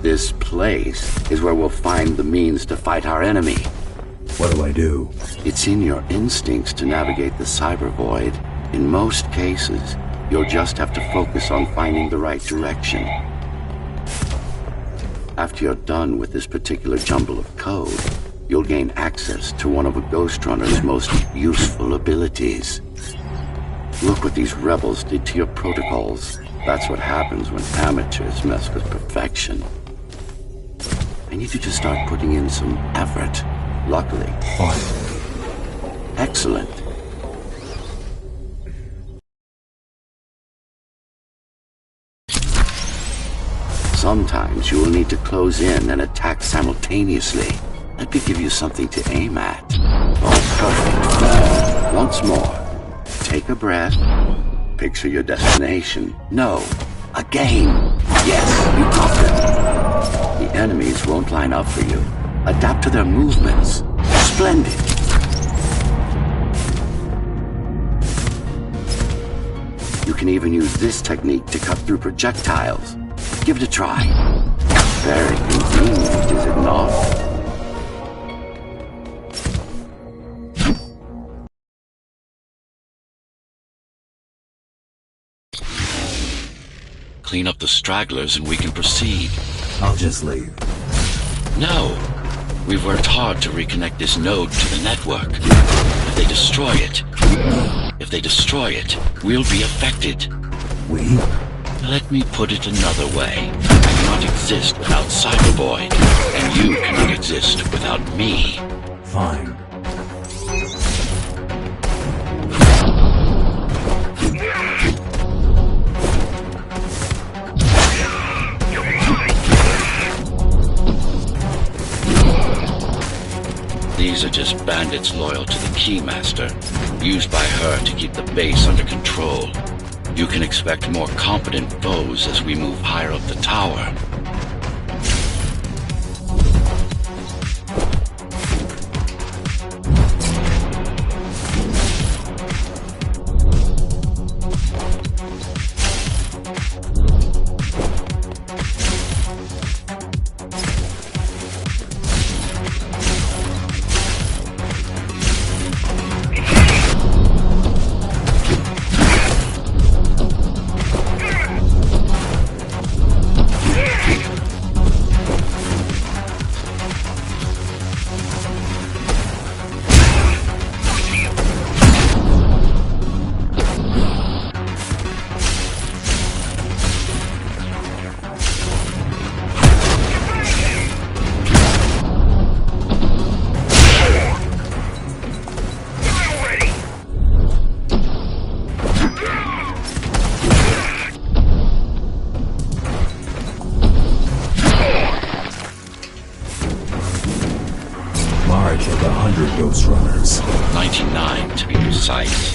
This place is where we'll find the means to fight our enemy. What do I do? It's in your instincts to navigate the cyber void. In most cases, you'll just have to focus on finding the right direction. After you're done with this particular jumble of code, you'll gain access to one of a Ghostrunner's most useful abilities. Look what these rebels did to your protocols. That's what happens when amateurs mess with perfection. I need you to start putting in some effort. Luckily. Fine. Excellent. Sometimes you will need to close in and attack simultaneously. Let me give you something to aim at. Oh, perfect. Once more. Take a breath. Picture your destination. No. A game. Yes, you got them. The enemies won't line up for you. Adapt to their movements. Splendid. You can even use this technique to cut through projectiles. Give it a try. Very convenient, is it not? Clean up the stragglers and we can proceed. I'll just leave. No. We've worked hard to reconnect this node to the network. If they destroy it, we'll be affected. We? Let me put it another way. I cannot exist without Cyberboy, and you cannot exist without me. Fine. These are just bandits loyal to the Keymaster, used by her to keep the base under control. You can expect more competent foes as we move higher up the tower. March of 100 Ghostrunners. 99 to be precise.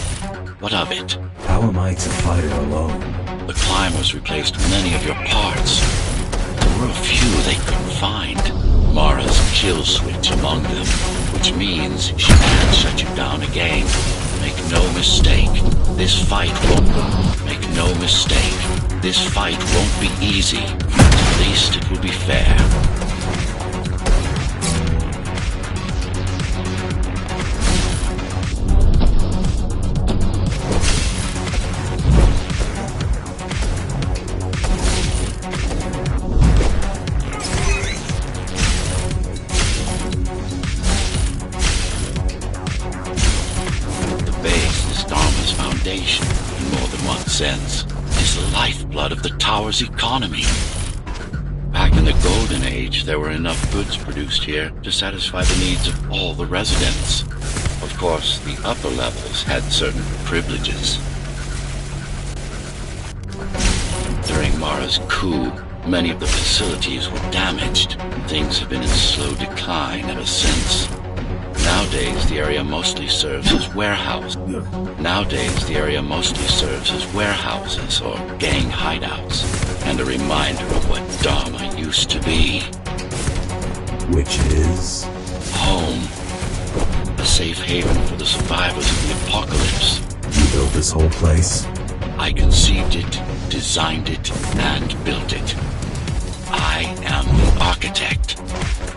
What of it? How am I to fight it alone? The climbers replaced many of your parts. There were a few they couldn't find. Mara's kill switch among them, which means she can't shut you down again. Make no mistake, this fight won't be easy. At least it will be fair. Foundation, in more than one sense, is the lifeblood of the tower's economy. Back in the Golden Age, there were enough goods produced here to satisfy the needs of all the residents. Of course, the upper levels had certain privileges. During Mara's coup, many of the facilities were damaged, and things have been in slow decline ever since. Nowadays, the area mostly serves as warehouses or gang hideouts, and a reminder of what Dharma used to be. Which is? Home. A safe haven for the survivors of the apocalypse. You built this whole place? I conceived it, designed it, and built it. I am the architect.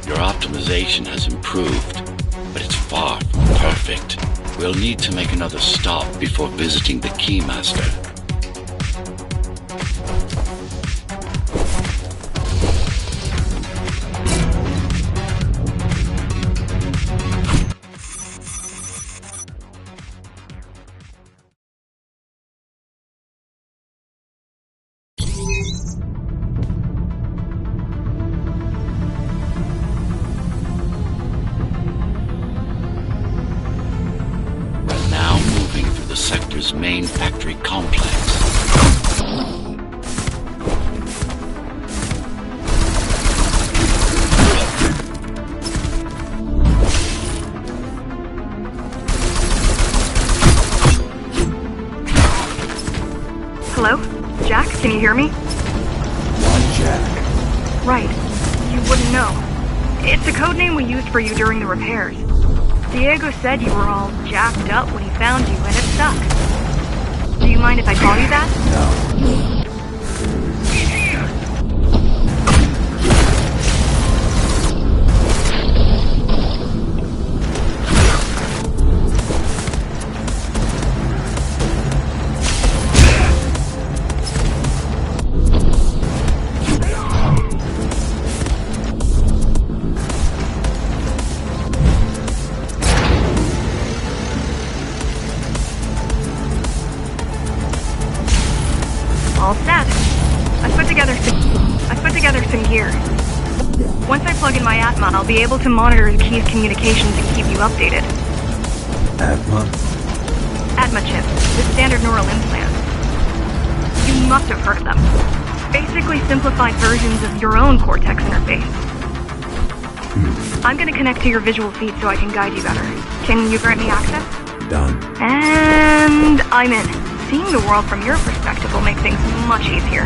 Your optimization has improved, but it's far from perfect. We'll need to make another stop before visiting the Keymaster. The sector's main factory complex. Hello? Jack, can you hear me? Why Jack? Right. You wouldn't know. It's a code name we used for you during the repairs. Diego said you were all jacked up when he found you, and it sucks. Do you mind if I call you that? No. All set. I put together some gear. Once I plug in my Atma, I'll be able to monitor the key's communications and keep you updated. Atma? Atma chips, the standard neural implants. You must have heard of them. Basically simplified versions of your own Cortex interface. I'm gonna connect to your visual feed so I can guide you better. Can you grant me access? Done. And I'm in. Seeing the world from your perspective will make things much easier.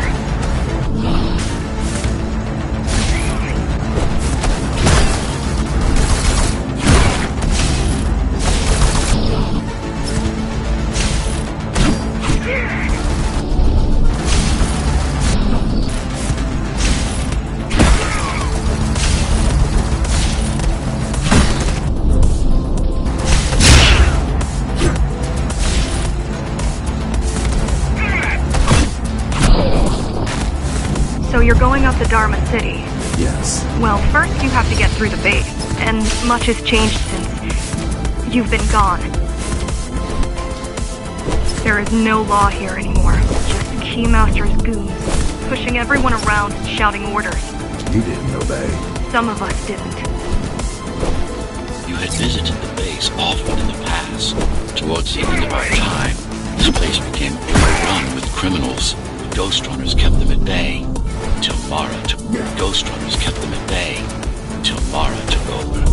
So you're going up the Dharma City? Yes. Well, first you have to get through the base, and much has changed since you've been gone. There is no law here anymore, just Keymaster's goons, pushing everyone around and shouting orders. You didn't obey. Some of us didn't. You had visited the base often in the past. Towards the end of our time, this place became overrun with criminals. The Ghostrunners kept them at bay. Until Mara took Ghostrunners kept them at bay. Until Mara took over.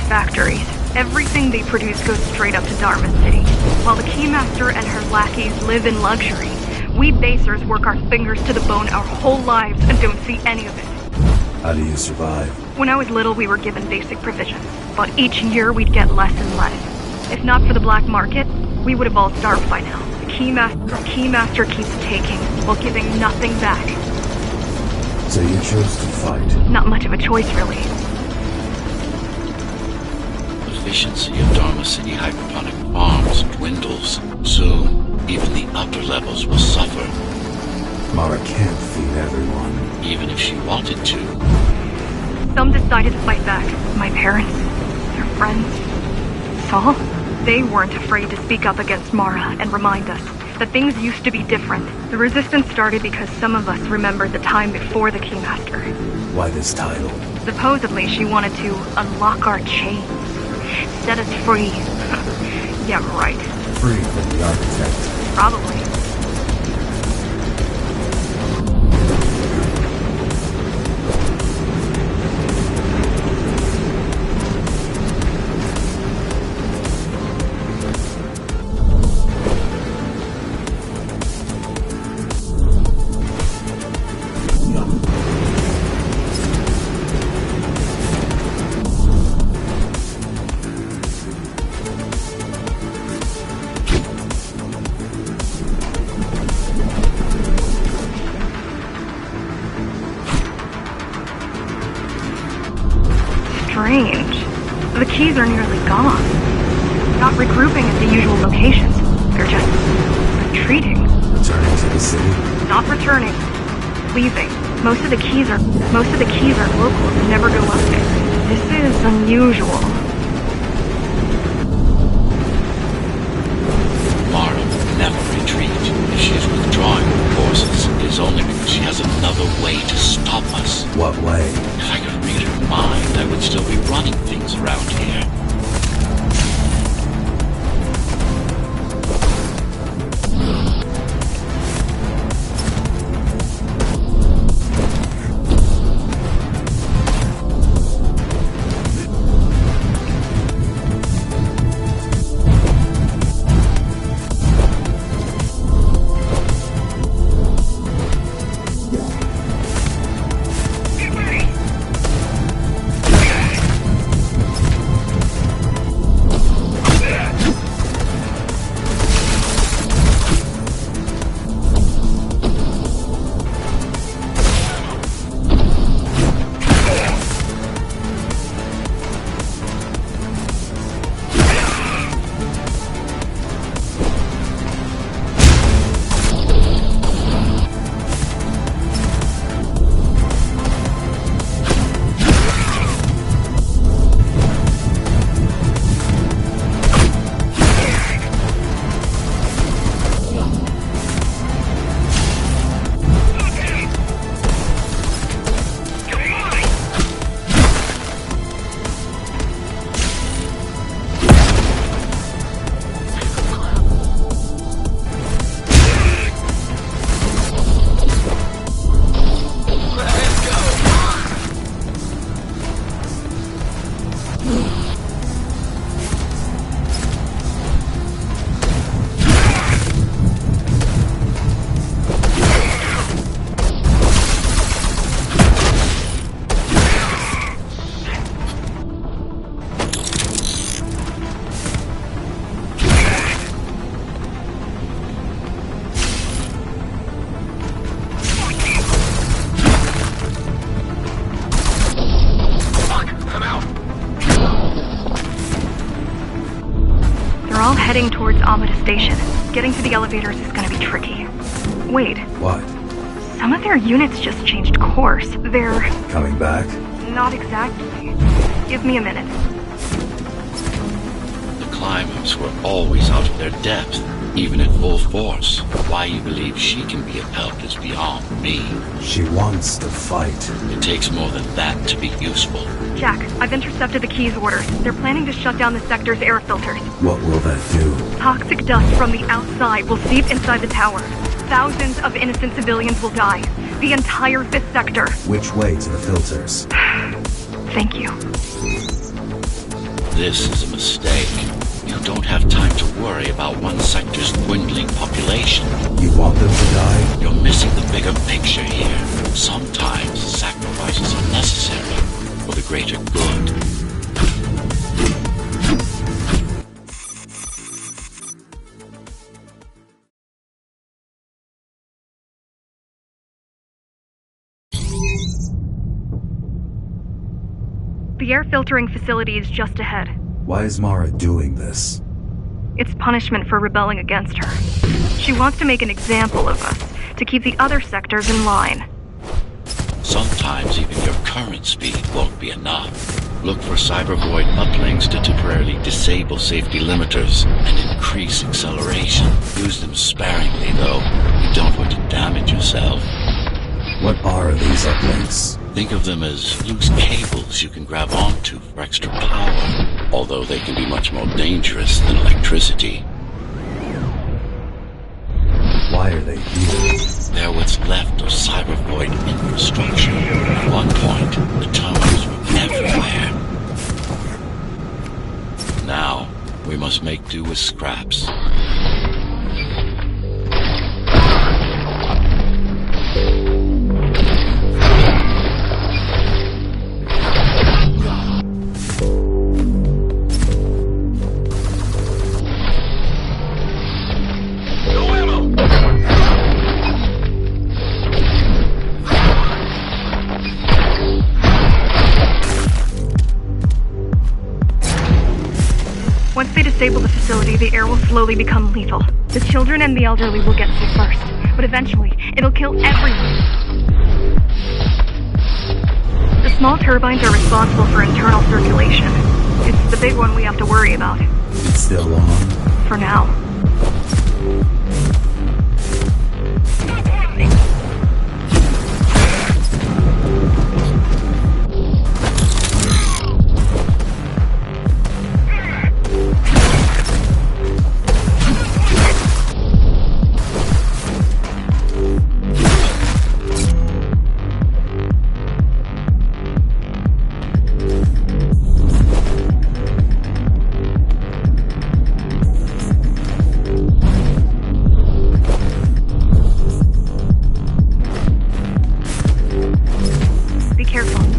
Factories. Everything they produce goes straight up to Dharma City. While the Keymaster and her lackeys live in luxury, we basers work our fingers to the bone our whole lives and don't see any of it. How do you survive? When I was little, we were given basic provisions, but each year we'd get less and less. If not for the black market, we would have all starved by now. The Keymaster keeps taking, while giving nothing back. So you chose to fight? Not much of a choice, really. Efficiency of Dharma City hydroponic farms dwindles. Soon, even the upper levels will suffer. Mara can't feed everyone. Even if she wanted to. Some decided to fight back. My parents, their friends, Saul. They weren't afraid to speak up against Mara and remind us, that things used to be different. The resistance started because some of us remembered the time before the Keymaster. Why this title? Supposedly, she wanted to unlock our chains. Set us free. Yeah, right. Free from the architect. Probably. Strange. The keys are nearly gone. Not regrouping at the usual locations. They're just retreating. Returning to the city? Not returning. Leaving. Most of the keys are local and never go up there. This is unusual. Mara will never retreat. If she is withdrawing her forces, it is only because she has another way to stop us. What way? If I could read her mind, I would still be running things around here. Heading towards Amida Station. Getting to the elevators is gonna be tricky. Wait. What? Some of their units just changed course. They're... Coming back? Not exactly. Give me a minute. The climbers were always out of their depth, even at full force. Why you believe she can be of help is beyond me. She wants to fight. It takes more than that to be useful. Jack, I've intercepted the Key's orders. They're planning to shut down the sector's air filters. What will that do? Toxic dust from the outside will seep inside the tower. Thousands of innocent civilians will die. The entire 5th sector. Which way to the filters? Thank you. This is a mistake. You don't have time to worry about one sector's dwindling population. You want them to die? You're missing the bigger picture here. Sometimes sacrifices are necessary for the greater good. The air filtering facility is just ahead. Why is Mara doing this? It's punishment for rebelling against her. She wants to make an example of us, to keep the other sectors in line. Sometimes even your current speed won't be enough. Look for cybervoid uplinks to temporarily disable safety limiters and increase acceleration. Use them sparingly, though. You don't want to damage yourself. What are these uplinks? Think of them as loose cables you can grab onto for extra power, although they can be much more dangerous than electricity. Why are they here? They're what's left of cybervoid infrastructure. At one point, the terminals were everywhere. Now, we must make do with scraps. Once they disable the facility, the air will slowly become lethal. The children and the elderly will get sick first, but eventually, it'll kill everyone. The small turbines are responsible for internal circulation. It's the big one we have to worry about. It's still on? For now.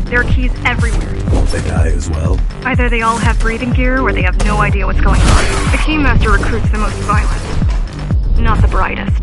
There are keys everywhere. Won't they die as well? Either they all have breathing gear or they have no idea what's going on. The Keymaster recruits the most violent, not the brightest.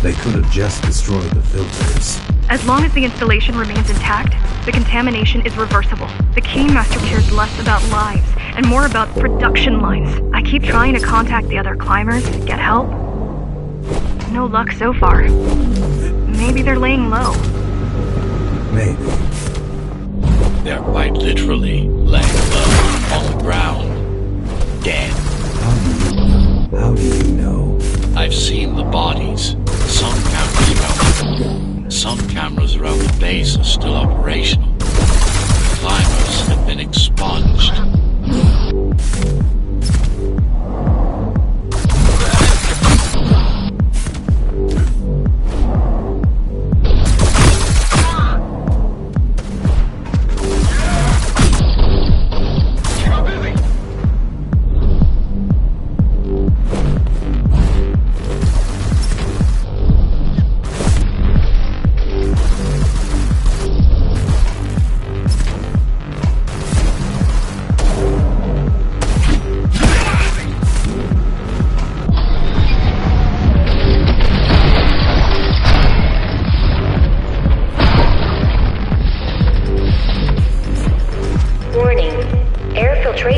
They could have just destroyed the filters. As long as the installation remains intact, the contamination is reversible. The Keymaster cares less about lives and more about production lines. I keep trying to contact the other climbers, get help. No luck so far. Maybe they're laying low. Maybe. They're quite literally laying low on the ground. Dead.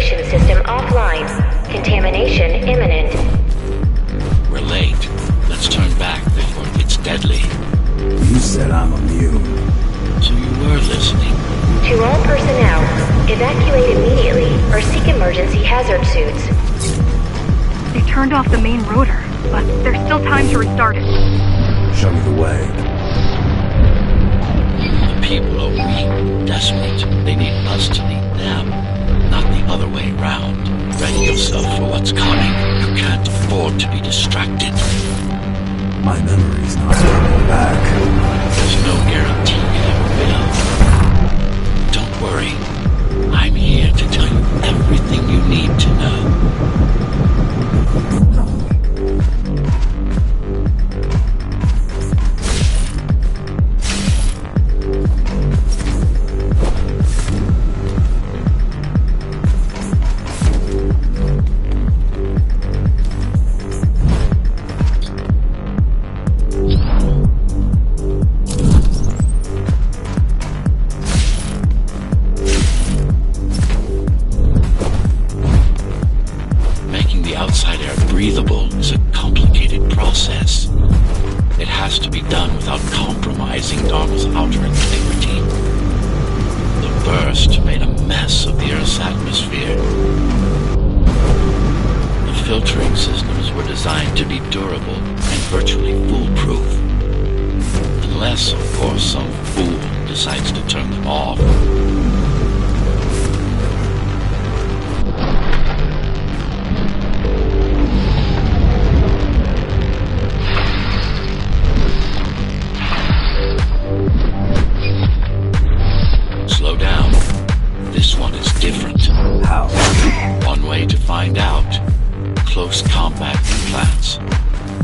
Ventilation system offline. Contamination imminent. We're late. Let's turn back before it gets deadly. You said I'm immune. So you were listening. To all personnel, evacuate immediately or seek emergency hazard suits. They turned off the main rotor, but there's still time to restart it. Show me the way. The people are weak, desperate. They need us to lead them, not the other way around. Ready yourself for what's coming. You can't afford to be distracted. My memory's not coming back. There's no guarantee it ever will. Don't worry. I'm here to tell you everything you need to know. Breathable is a complicated process. It has to be done without compromising Dharma's outer integrity. The burst made a mess of the Earth's atmosphere. The filtering systems were designed to be durable and virtually foolproof. Unless, of course, some fool decides to turn them off. How? One way to find out. Close combat implants.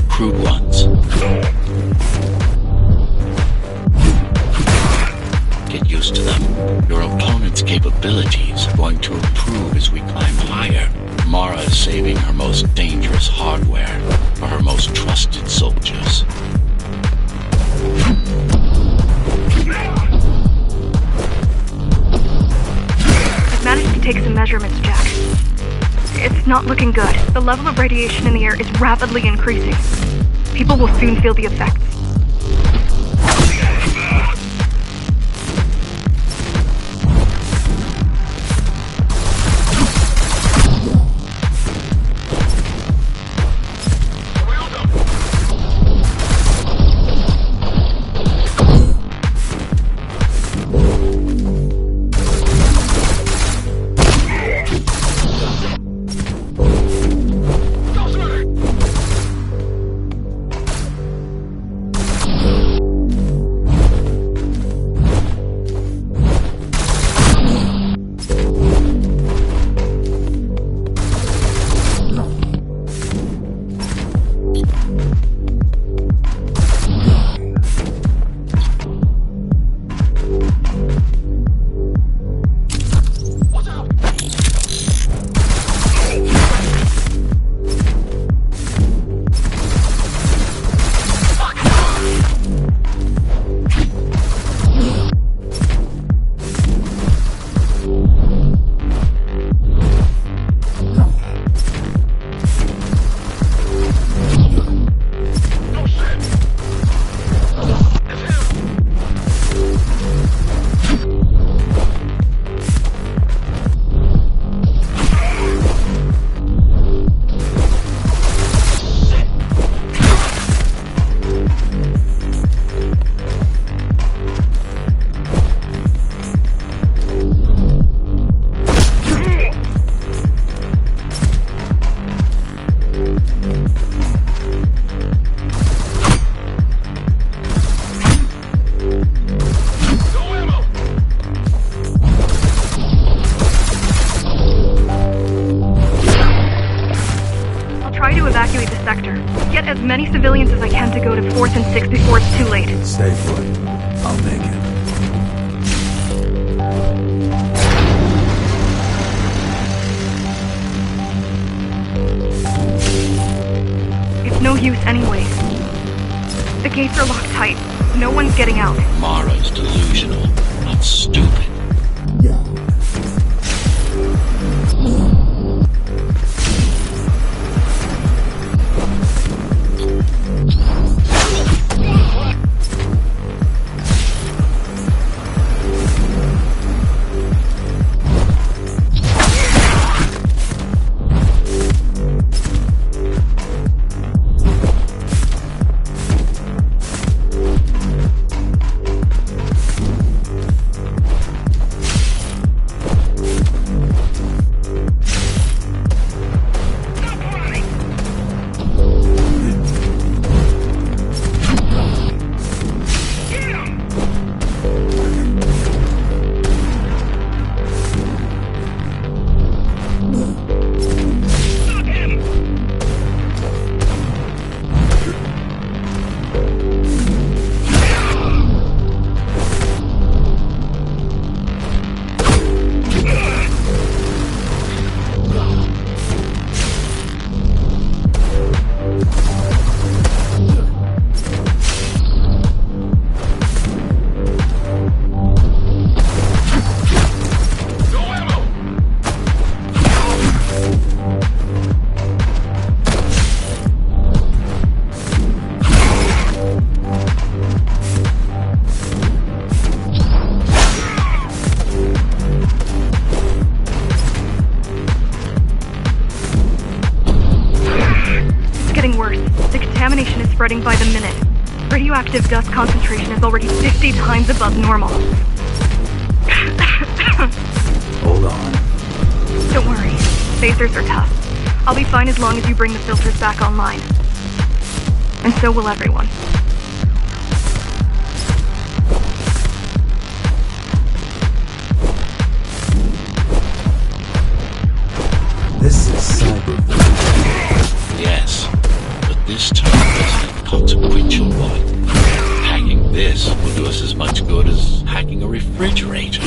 Crude ones. Get used to them. Your opponent's capabilities are going to improve as we climb higher. Mara is saving her most dangerous hardware for her most trusted soldiers. Managed to take some measurements, Jack. It's not looking good. The level of radiation in the air is rapidly increasing. People will soon feel the effects. Get as many civilians as I can to go to 4th and 6th before it's too late. Stay put. I'll make it. It's no use anyway. The gates are locked tight. No one's getting out. Mara's delusional, not stupid. Yeah. spreading by the minute. Radioactive dust concentration is already 50 times above normal. Hold on. Don't worry. Phasers are tough. I'll be fine as long as you bring the filters back online. And so will everyone. This is cyber. Yes, but this time is a consequential one. Hacking this will do us as much good as hacking a refrigerator.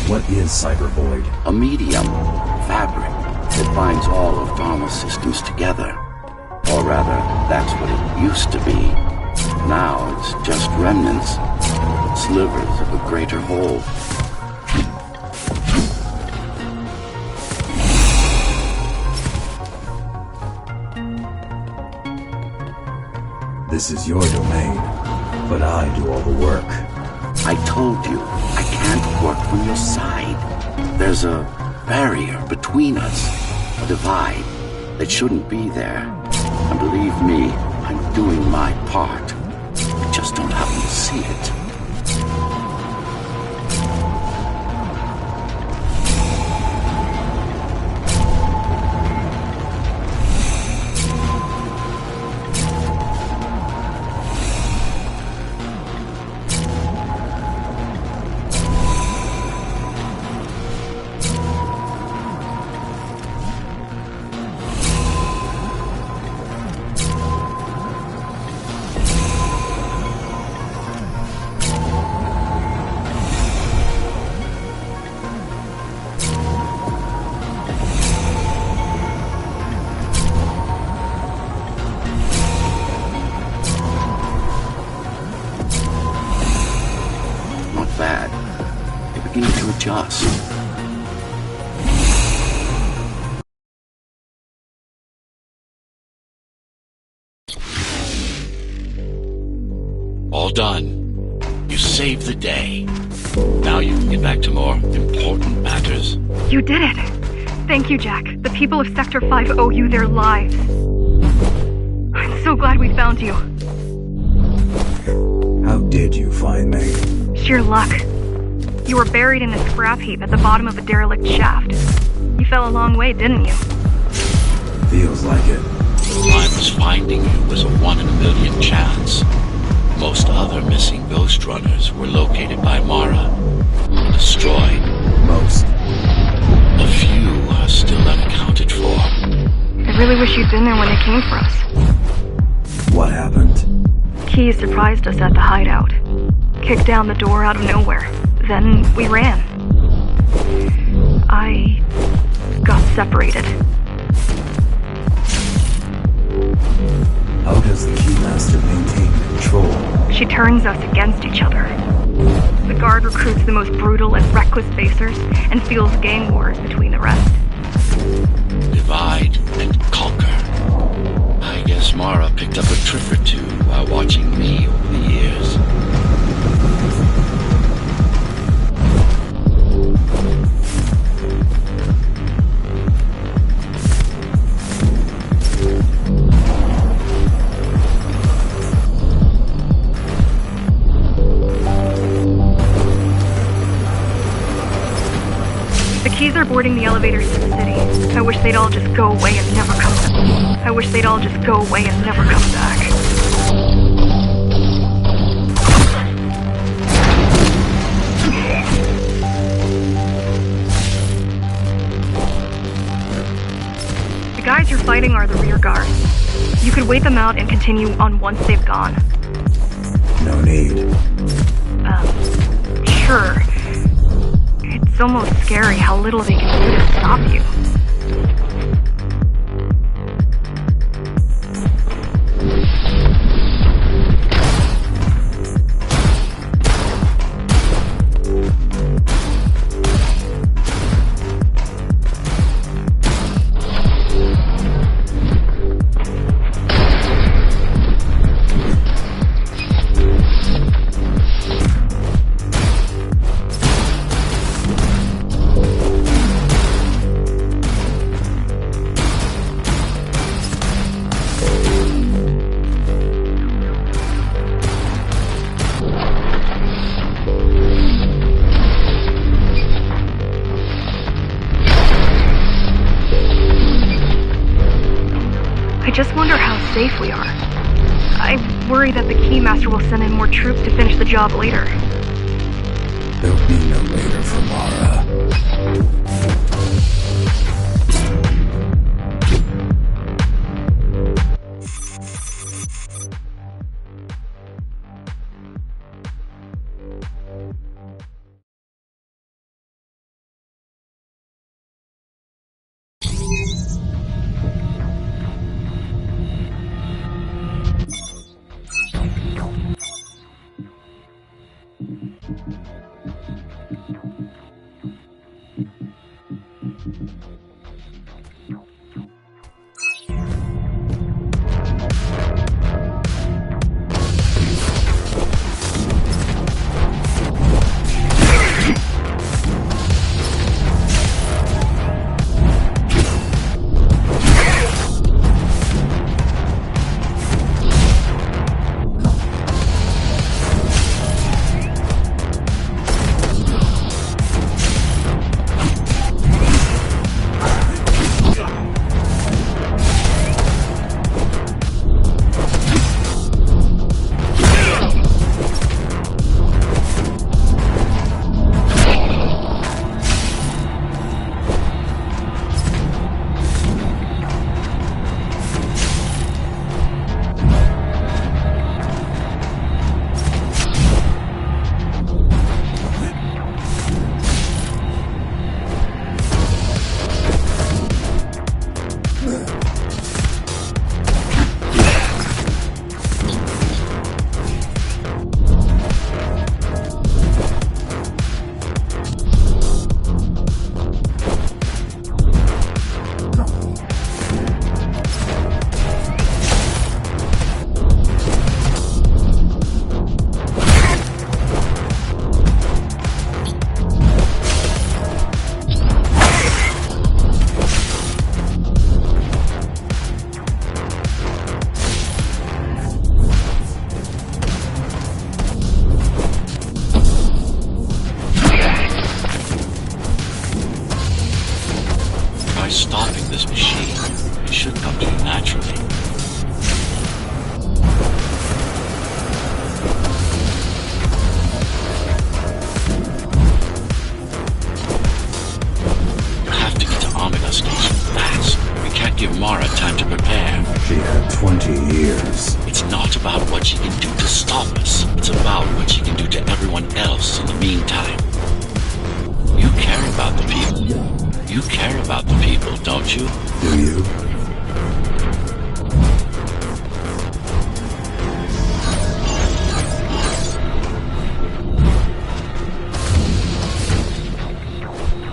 What is Cyber Void? A medium, fabric, that binds all of Dharma's systems together. Or rather, that's what it used to be. Now it's just remnants, slivers of a greater whole. This is your domain, but I do all the work. I told you, I can't work from your side. There's a barrier between us, a divide that shouldn't be there. And believe me, I'm doing my part. I just don't happen to see it. Bad. They're beginning to adjust. All done. You saved the day. Now you can get back to more important matters. You did it! Thank you, Jack. The people of Sector 5 owe you their lives. I'm so glad we found you. How did you find me? Sheer luck. You were buried in a scrap heap at the bottom of a derelict shaft. You fell a long way, didn't you? Feels like it. Timeless finding you was a 1 in a million chance. Most other missing Ghostrunners were located by Mara, destroyed. Most. A few are still unaccounted for. I really wish you'd been there when they came for us. What happened? Key surprised us at the hideout. Kicked down the door out of nowhere. Then we ran. I got separated. How does the Keymaster maintain control? She turns us against each other. The guard recruits the most brutal and reckless facers and fuels gang wars between the rest. Divide and conquer. I guess Mara picked up a trick or two while watching me over the years. The Keys are boarding the elevators to the city. I wish they'd all just go away and never come back. I wish they'd all just go away and never come back. The guys you're fighting are the rear guard. You could wait them out and continue on once they've gone. No need. Sure. It's almost scary how little they can do to stop you. wonder how safe we are. I worry that the Keymaster will send in more troops to finish the job later. There'll be no later for Mara. Stopping this machine, it should come to you naturally. You have to get to Omega Station fast. We can't give Mara time to prepare. She had 20 years. It's not about what she can do to stop us. It's about what she can do to everyone else in the meantime. You care about the people. You care about the people, don't you? Do you?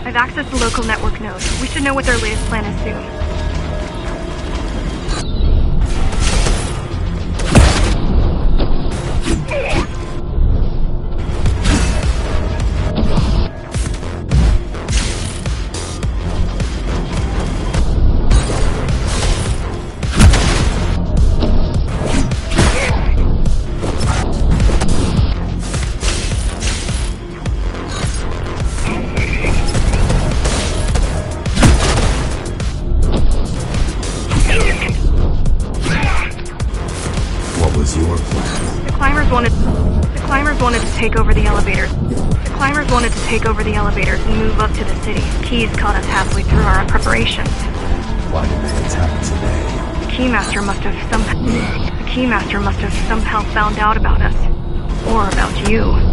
I've accessed the local network node. We should know what their latest plan is soon. The climbers wanted to take over the elevators. The climbers wanted to take over the elevators and move up to the city. Keys caught us halfway through our preparations. Why did they attack today? The Keymaster must have somehow found out about us. Or about you.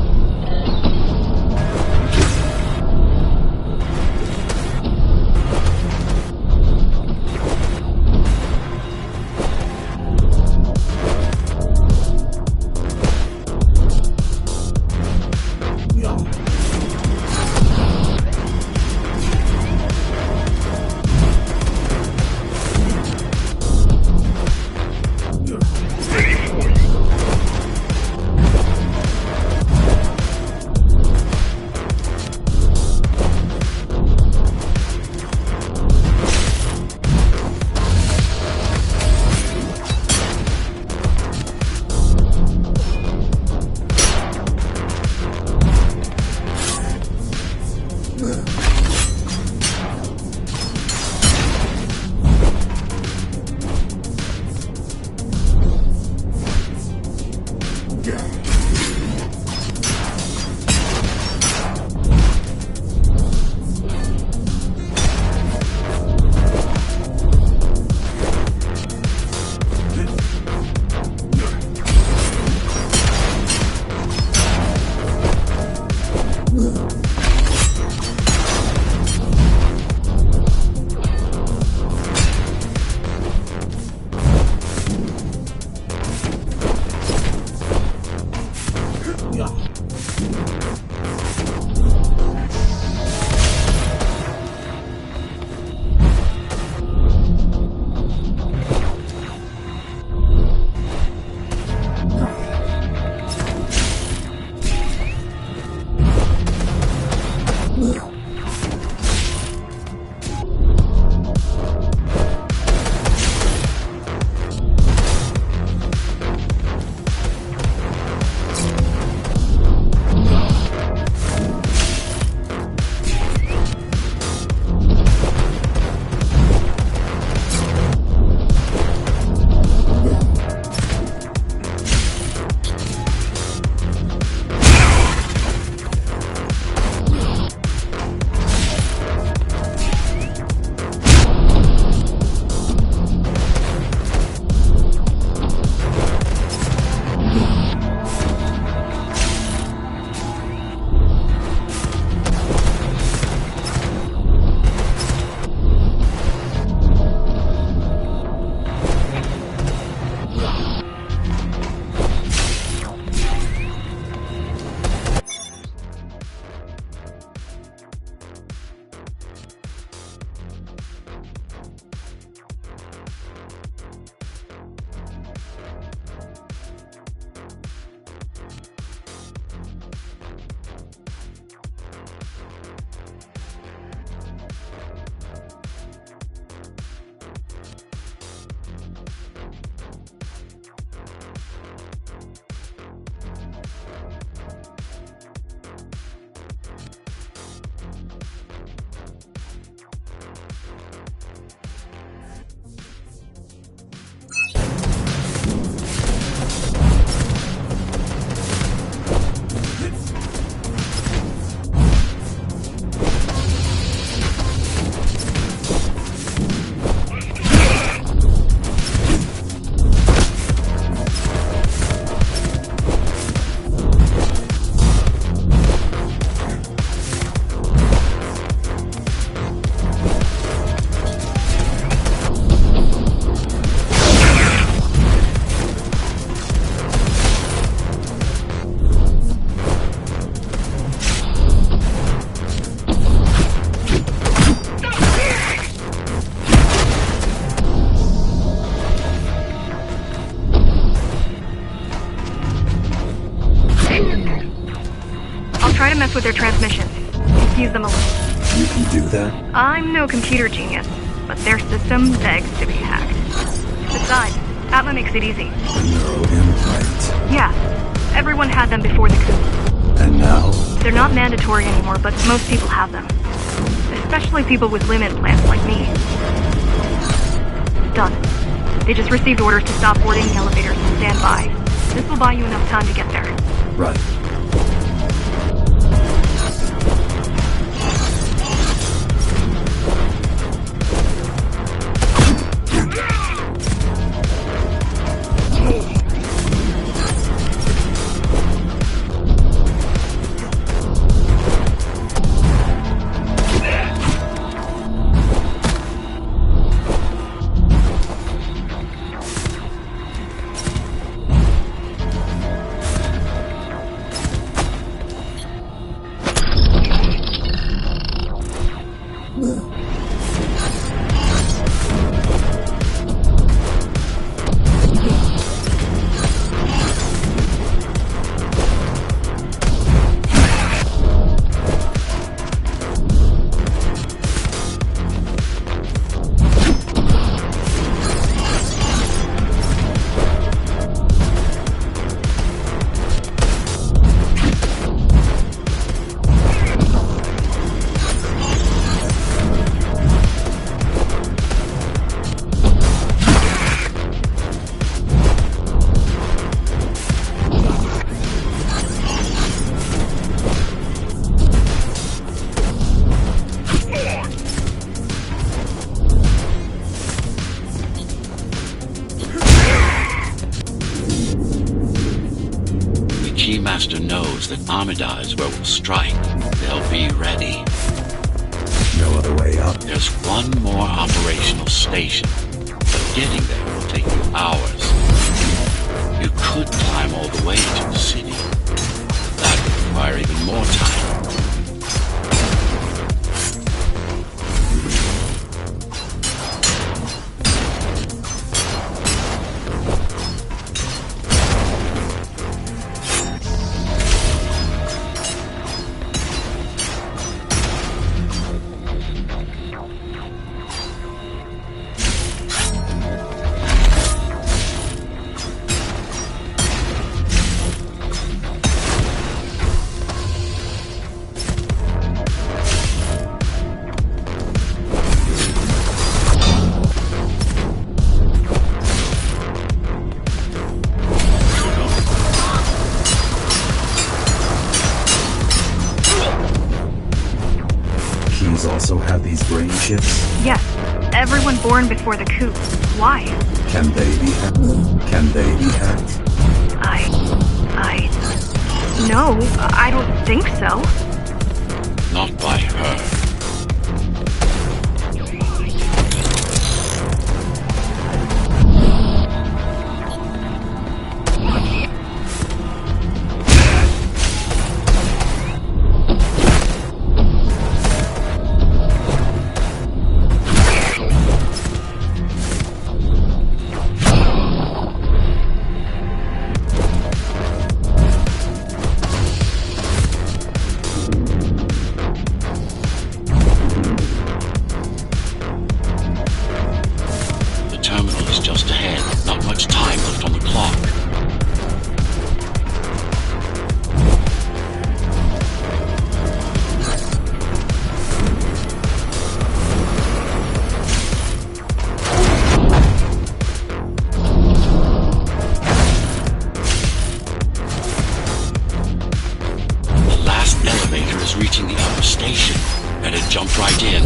with their transmissions. Confuse them a little. You can do that? I'm no computer genius, but their system begs to be hacked. Besides, Atma makes it easy. The neural implant. Yeah, everyone had them before the coup. And now? They're not mandatory anymore, but most people have them. Especially people with limb implants like me. Done. They just received orders to stop boarding the elevators and stand by. This will buy you enough time to get there. Right. Keymaster knows that Amida is where we'll strike. They'll be ready. No other way up? There's one more operational station, but getting there will take you hours. You could climb all the way to the city. That would require even more time. Also have these brain chips? Yes, everyone born before the coup. Why? Can they be hacked? Can they be hacked? No, I don't think so. Not by her. Reaching the upper station. Better jump right in.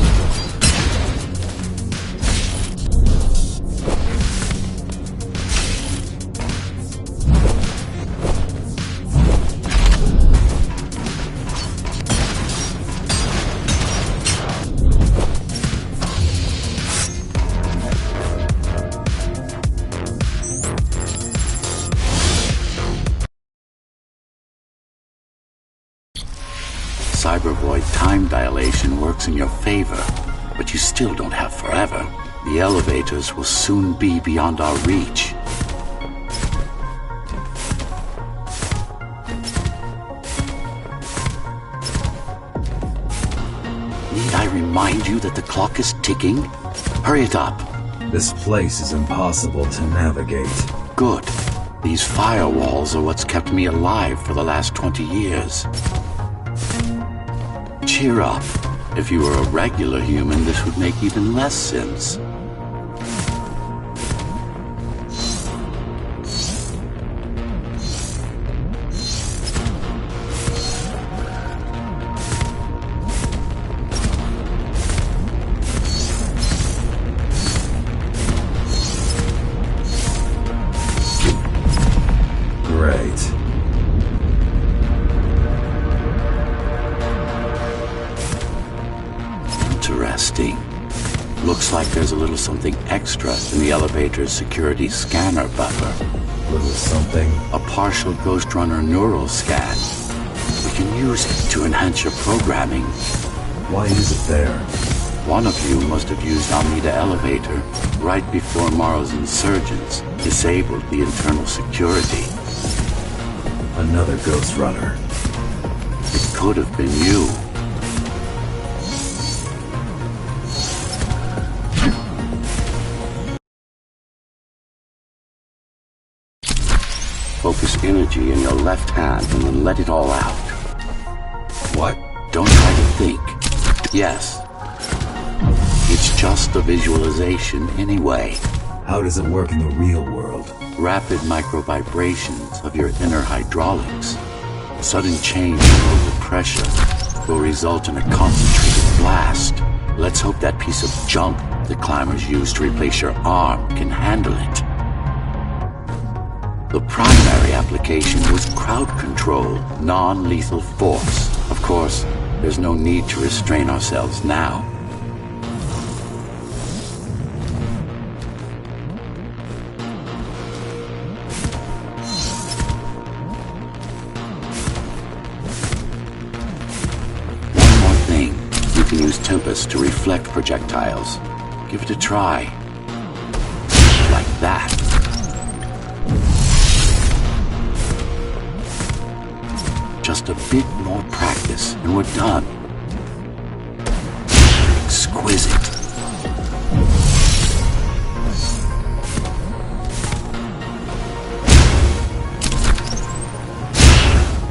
Cybervoid time dilation works in your favor, but you still don't have forever. The elevators will soon be beyond our reach. remind you that the clock is ticking? Hurry it up. This place is impossible to navigate. Good. These firewalls are what's kept me alive for the last 20 years. Cheer up. If you were a regular human, this would make even less sense. Great. Interesting. Looks like there's a little something extra in the elevator's security scanner buffer. Little something. A partial Ghostrunner neural scan. We can use it to enhance your programming. Why is it there? One of you must have used Almeida Elevator right before Morrow's insurgents disabled the internal security. Another Ghostrunner. It could have been you. Focus energy in your left hand and then let it all out. What? Don't try to think. Yes. It's just a visualization anyway. How does it work in the real world? Rapid microvibrations of your inner hydraulics. Sudden change in local pressure will result in a concentrated blast. Let's hope that piece of junk the climbers used to replace your arm can handle it. The primary application was crowd control, non-lethal force. Of course, there's no need to restrain ourselves now. One more thing. You can use Tempest to reflect projectiles. Give it a try. Like that. Just a bit more practice, and we're done. Exquisite.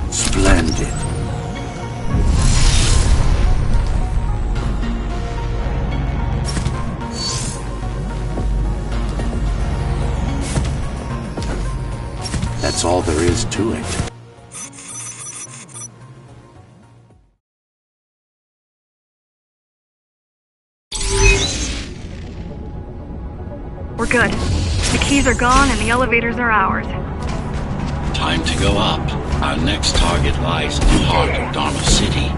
Splendid. That's all there is to it. We're good. The keys are gone and the elevators are ours. Time to go up. Our next target lies in the heart of Dharma City.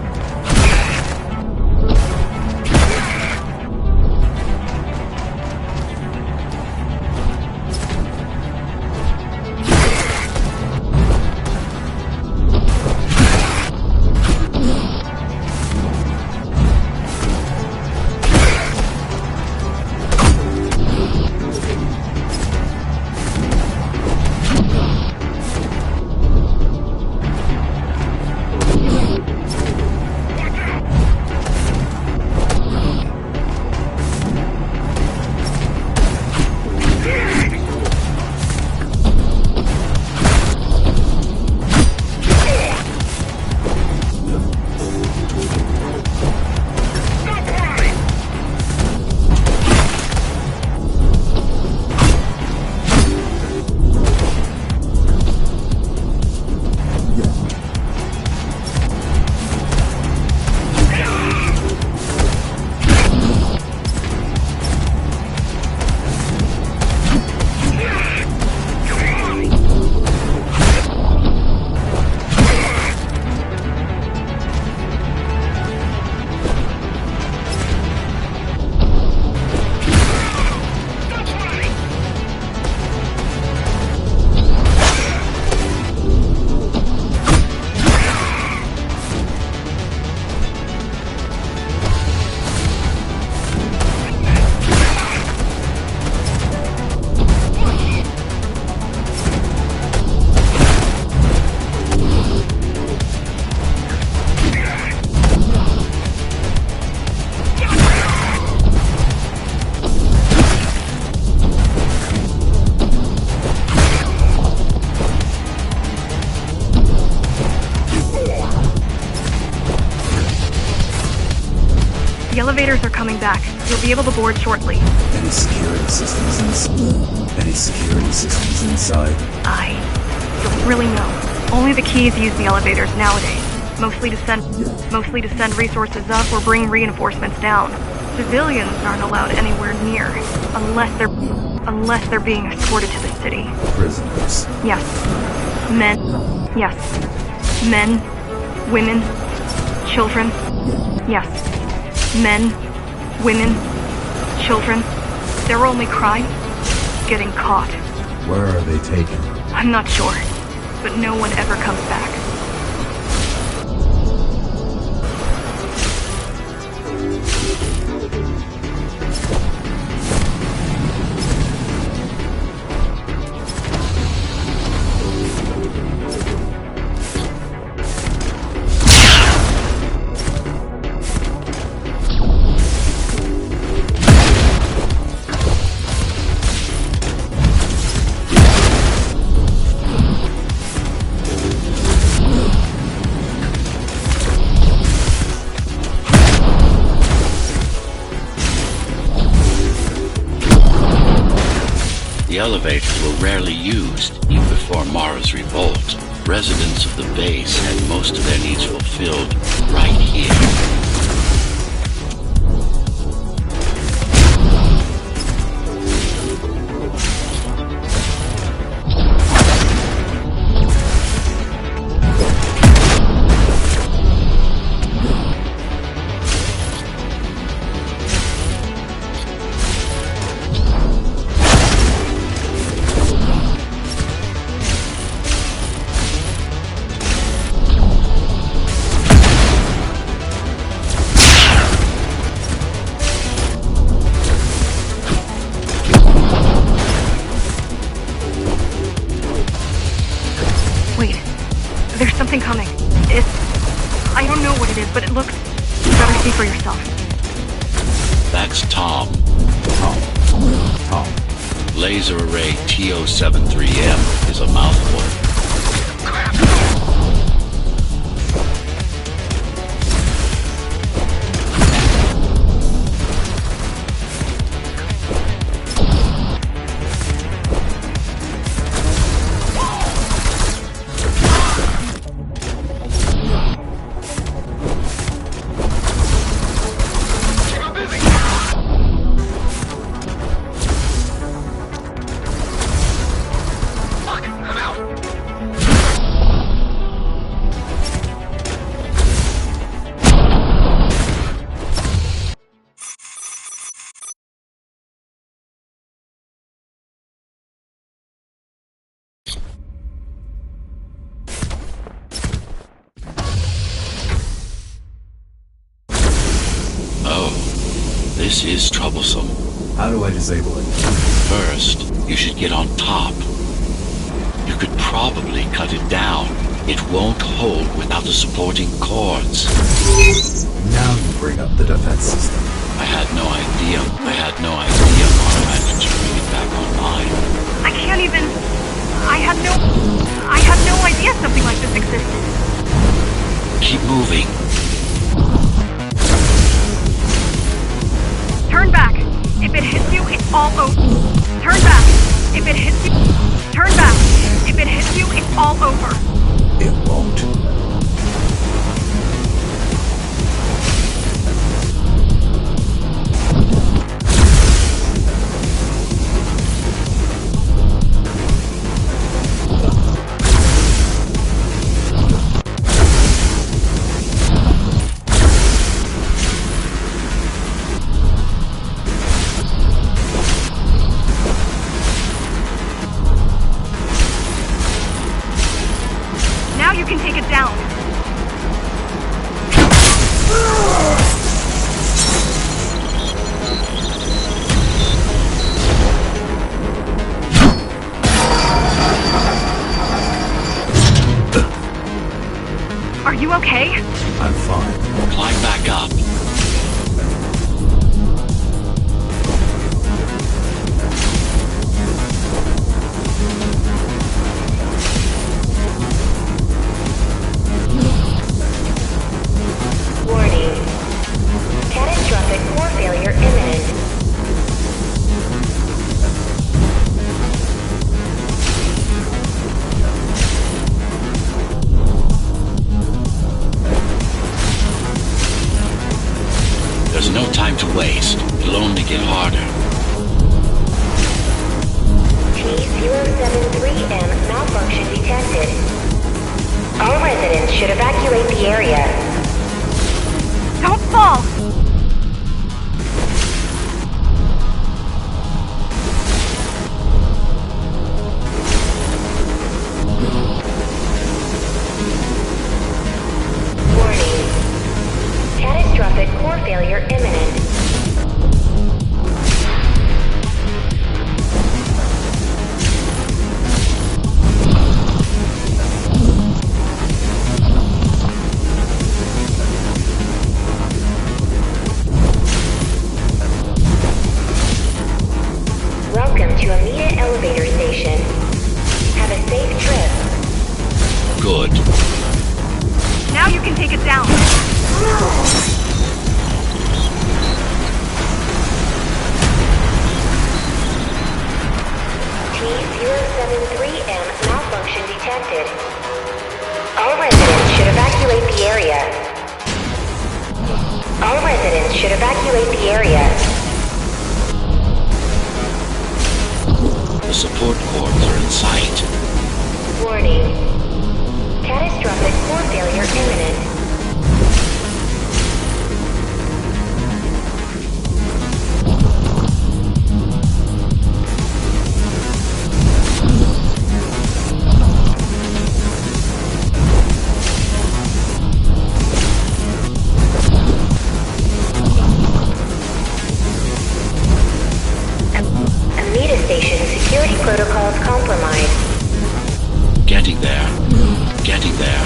elevators are coming back. You'll be able to board shortly. Any security systems inside? I don't really know. Only the keys use the elevators nowadays. Mostly to send resources up or bring reinforcements down. Civilians aren't allowed anywhere near, unless they're being escorted to the city. Prisoners. Yes. Men. Yes. Men. Women. Children. Yes. Men. Women. Children. Their only crime? Getting caught. Where are they taken? I'm not sure, but no one ever comes back. The elevators were rarely used, even before Mara's revolt. Residents of the base had most of their needs fulfilled right here. There's something coming. I don't know what it is, but it looks... You better see for yourself. That's Tom. Tom. Laser array TO73M is a mouthful. This is troublesome. How do I disable it? First, you should get on top. You could probably cut it down. It won't hold without the supporting cords. Now you bring up the defense system. I had no idea Mara managed to bring it back online. I can't even... I had no idea something like this existed. Keep moving. Turn back. If it hits you, it's all over. Turn back. If it hits you... Turn back. If it hits you, it's all over. It won't. You can take it down. Are you okay? I'm fine. Climb back up. Catastrophic to waste. It'll only get harder. T073M malfunction detected. All residents should evacuate the area. Don't fall! Warning. Catastrophic core failure imminent. Welcome to Amita Elevator Station. Have a safe trip. Good. Now you can take it down. T073M malfunction detected. All residents should evacuate the area. All residents should evacuate the area. The support corps are in sight. Warning. Catastrophic core failure imminent. Amita Station security protocols compromised. Getting there. Getting there.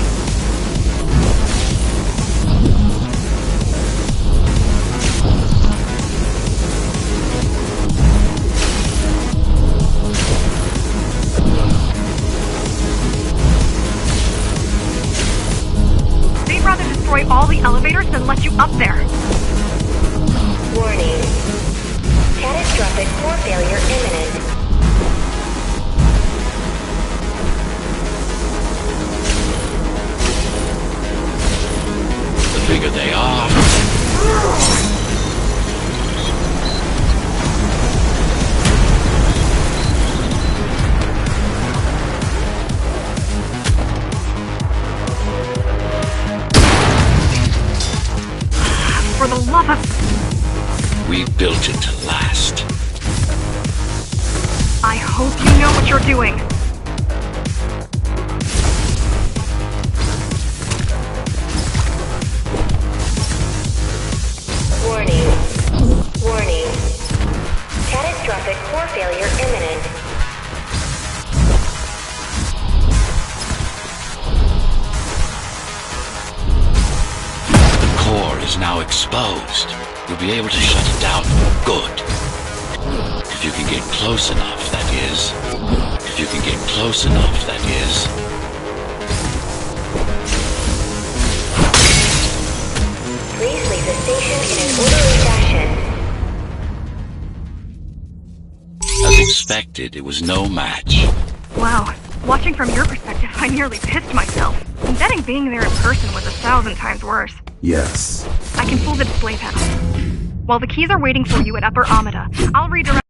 They'd rather destroy all the elevators than let you up there. Warning. Catastrophic core failure imminent. The bigger they are. For the love of... We built it to last. I hope you know what you're doing. Warning. Warning. Catastrophic core failure imminent. The core is now exposed. You'll be able to shut it down for good. If you can get close enough, that is. If you can get close enough, that is. Please leave the station in an orderly fashion. As expected, it was no match. Wow. Watching from your perspective, I nearly pissed myself. And betting being there in person was 1,000 times worse. Yes. I can pull the display panel. While the keys are waiting for you at Upper Amida, I'll redirect...